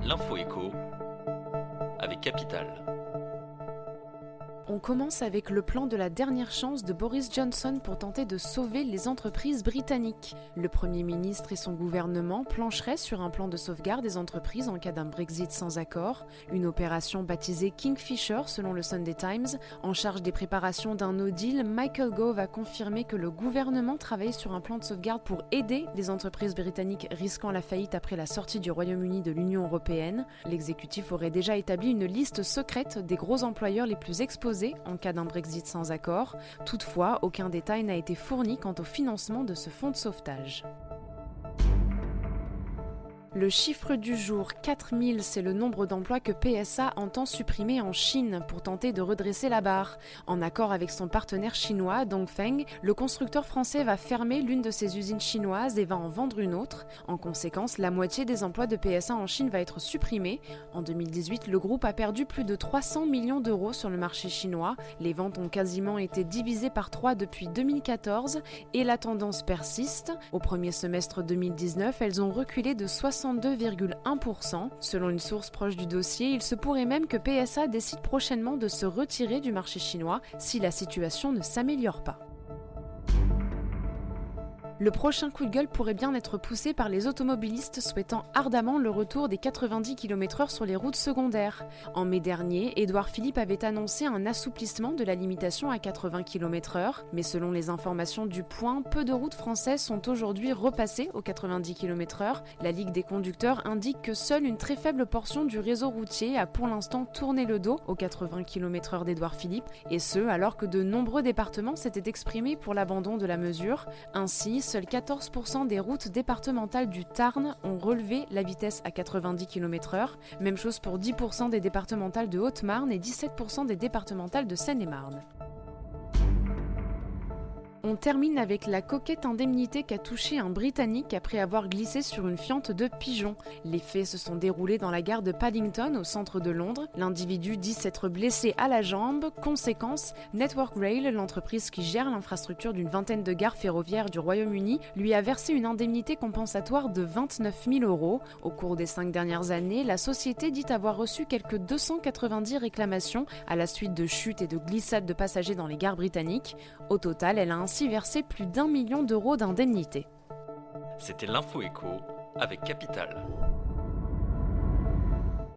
L'info écho avec Capital. On commence avec le plan de la dernière chance de Boris Johnson pour tenter de sauver les entreprises britanniques. Le Premier ministre et son gouvernement plancheraient sur un plan de sauvegarde des entreprises en cas d'un Brexit sans accord, une opération baptisée Kingfisher selon le Sunday Times. En charge des préparations d'un no deal, Michael Gove a confirmé que le gouvernement travaillait sur un plan de sauvegarde pour aider les entreprises britanniques risquant la faillite après la sortie du Royaume-Uni de l'Union européenne. L'exécutif aurait déjà établi une liste secrète des gros employeurs les plus exposés en cas d'un Brexit sans accord. Toutefois, aucun détail n'a été fourni quant au financement de ce fonds de sauvetage. Le chiffre du jour, 4000, c'est le nombre d'emplois que PSA entend supprimer en Chine pour tenter de redresser la barre. En accord avec son partenaire chinois, Dongfeng, le constructeur français va fermer l'une de ses usines chinoises et va en vendre une autre. En conséquence, la moitié des emplois de PSA en Chine va être supprimée. En 2018, le groupe a perdu plus de 300 millions d'euros sur le marché chinois. Les ventes ont quasiment été divisées par 3 depuis 2014 et la tendance persiste. Au premier semestre 2019, elles ont reculé de 62,1%. Selon une source proche du dossier, il se pourrait même que PSA décide prochainement de se retirer du marché chinois si la situation ne s'améliore pas. Le prochain coup de gueule pourrait bien être poussé par les automobilistes souhaitant ardemment le retour des 90 km/h sur les routes secondaires. En mai dernier, Édouard Philippe avait annoncé un assouplissement de la limitation à 80 km/h, mais selon les informations du Point, peu de routes françaises sont aujourd'hui repassées aux 90 km/h. La Ligue des conducteurs indique que seule une très faible portion du réseau routier a pour l'instant tourné le dos aux 80 km/h d'Édouard Philippe, et ce alors que de nombreux départements s'étaient exprimés pour l'abandon de la mesure. Ainsi, seuls 14% des routes départementales du Tarn ont relevé la vitesse à 90 km/h. Même chose pour 10% des départementales de Haute-Marne et 17% des départementales de Seine-et-Marne. On termine avec la coquette indemnité qu'a touché un Britannique après avoir glissé sur une fiente de pigeons. Les faits se sont déroulés dans la gare de Paddington au centre de Londres. L'individu dit s'être blessé à la jambe. Conséquence, Network Rail, l'entreprise qui gère l'infrastructure d'une vingtaine de gares ferroviaires du Royaume-Uni, lui a versé une indemnité compensatoire de 29 000 €. Au cours des 5 dernières années, la société dit avoir reçu quelques 290 réclamations à la suite de chutes et de glissades de passagers dans les gares britanniques. Au total, elle a ainsi versé plus d'1 million d'euros d'indemnités. C'était l'info écho avec Capital.